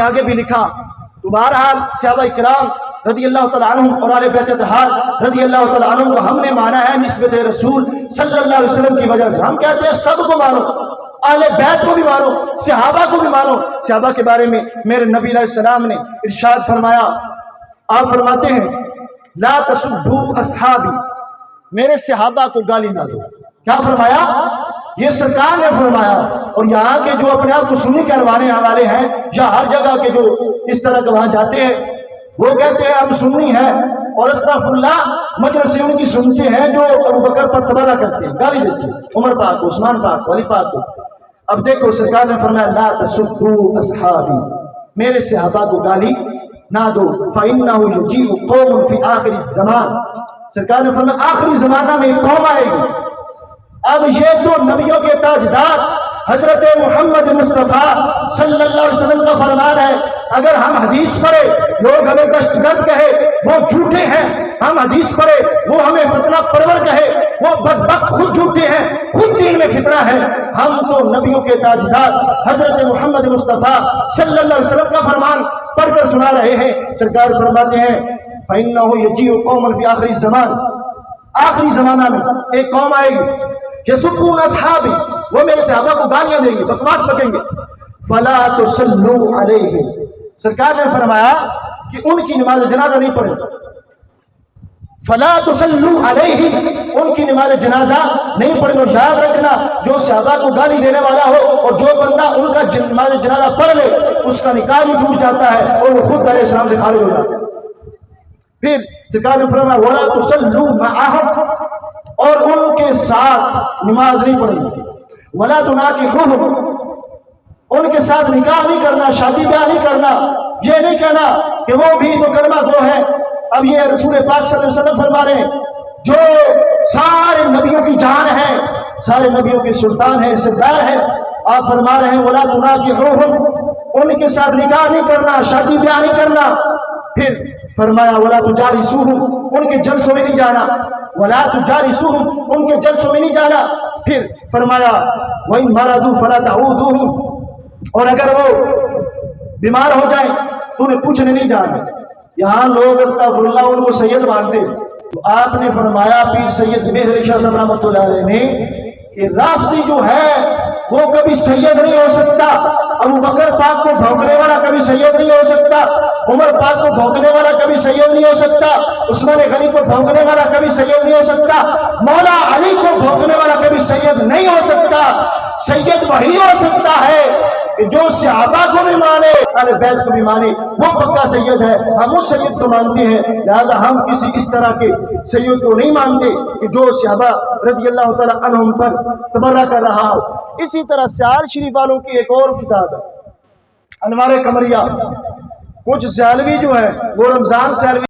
آگے بھی لکھا تو بہرحال صحابہ کرام رضی اللہ تعالیٰ عنہم اور آل بیت اطہار رضی اللہ تعالیٰ عنہم کو ہم نے مانا ہے نسبت رسول صلی اللہ علیہ وسلم کی وجہ سے. ہم کہتے ہیں سب کو مانو، آل بیت کو بھی مانو، صحابہ کو بھی مانو. صحابہ کے بارے میں میرے نبی علیہ السلام نے ارشاد فرمایا، آپ فرماتے ہیں لا تسبوا اصحابی، میرے صحابہ کو گالی نہ دو. کیا فرمایا؟ یہ سرکار نے فرمایا. اور یہاں کے جو اپنے آپ کو سنی کروانے والے ہیں یا ہر جگہ کے جو اس طرح کے وہاں جاتے ہیں وہ کہتے ہیں ہم سنی ہیں اور استغفر اللہ مجلس ان کی سنتے ہیں جو ابو بکر پر تبرہ کرتے ہیں، گالی دیتے ہیں، عمر پاک کو، عثمان پاک کو، علی پاک کو. اب دیکھو سرکار نے فرمایا لا تسبوا اصحابی، میرے صحابہ کو گالی نہ دو. فإنه يجيء قوم في آخر الزمان، سرکار نے فرمایا آخری زمانہ میں ایک قوم آئے گی. اب یہ تو نبیوں کے تاجدار حضرت محمد مصطفیٰ صلی اللہ علیہ وسلم کا فرمان ہے. اگر ہم حدیث پڑھے لوگ ہمیں دہشت گرد کہے وہ جھوٹے ہیں، ہم حدیث پڑھے وہ ہمیں فتنہ پرور کہے وہ بدبخت خود جھوٹے ہیں، خود دین میں فتنہ ہے. ہم تو نبیوں کے تاجدار حضرت محمد مصطفیٰ صلی اللہ علیہ وسلم کا فرمان پڑھ کر سنا رہے ہیں. سرکار فرماتے ہیں فإنه يجيء قوم في آخر الزمان، آخری زمانہ میں ایک قوم آئے گی یسبون اصحابی، وہ میرے صحابہ کو گالیاں دیں گے، بکواس بکیں گے. فلا تصلوا علیہ، سرکار نے فرمایا کہ ان کی نماز جنازہ نہیں پڑھے. فلا تصلوا علیہ، ان کی نماز جنازہ نہیں پڑھے. یاد رکھنا جو صحابہ کو گالی دینے والا ہو اور جو بندہ ان کا نماز جنازہ پڑھ لے اس کا نکاح بھی ٹوٹ جاتا ہے اور وہ خود دار اسلام سے خارج ہو جاتا ہے. پھر سرکار نے فرمایا ولا تصلوا معهم، اور ان کے ساتھ نماز نہیں پڑھنی. ولا تناکحوہم، ان کے ساتھ نکاح نہیں کرنا، شادی بیاہ نہیں کرنا. یہ نہیں کہنا کہ وہ بھی تو کلمہ گو ہے. اب یہ رسول پاک صلی اللہ علیہ وسلم فرما رہے ہیں جو سارے نبیوں کی جان ہے، سارے نبیوں کے سلطان ہیں، سردار ہیں. آپ فرما رہے ہیں ولا تناکحوہم، ان کے ساتھ نکاح نہیں کرنا، شادی بیاہ نہیں کرنا. پھر فرمایا ولا تجالسوہم، ان کے جلسوں میں نہیں جانا. ولا تجالسوہم، ان کے جلسوں میں نہیں جانا. پھر فرمایا وَإِن مَرَضُوا فَلَا تَعُودُوهُمْ، اور اگر وہ بیمار ہو جائیں تو انہیں پوچھنے نہیں جانا. یہاں لوگ استغفر اللہ ان کو سید مانتے. تو آپ نے فرمایا پیر سید مہر علی شاہ صاحب رحمۃ اللہ علیہ نے کہ رافضی جو ہے وہ کبھی سید نہیں ہو سکتا. ابو بکر پاک کو بھونکنے والا کبھی سید نہیں ہو سکتا، عمر پاک کو بھونکنے والا کبھی سید نہیں ہو سکتا، عثمان غنی کو بھونکنے والا کبھی سید نہیں ہو سکتا، مولا علی کو بھونکنے والا کبھی سید نہیں ہو سکتا. سید وہی ہو سکتا ہے کہ جو صحابہ کو بھی مانے، اہل بیت کو بھی مانے، وہ پکا سید ہے. ہم اس سید کو مانتے ہیں، لہذا ہم کسی اس طرح کے سید کو نہیں مانتے کہ جو صحابہ رضی اللہ تعالیٰ عنہم پر تبرہ کر رہا ہو. اسی طرح سیال شریف والوں کی ایک اور کتاب ہے انوار قمریہ. کچھ سیالوی جو ہے وہ رمضان سیالوی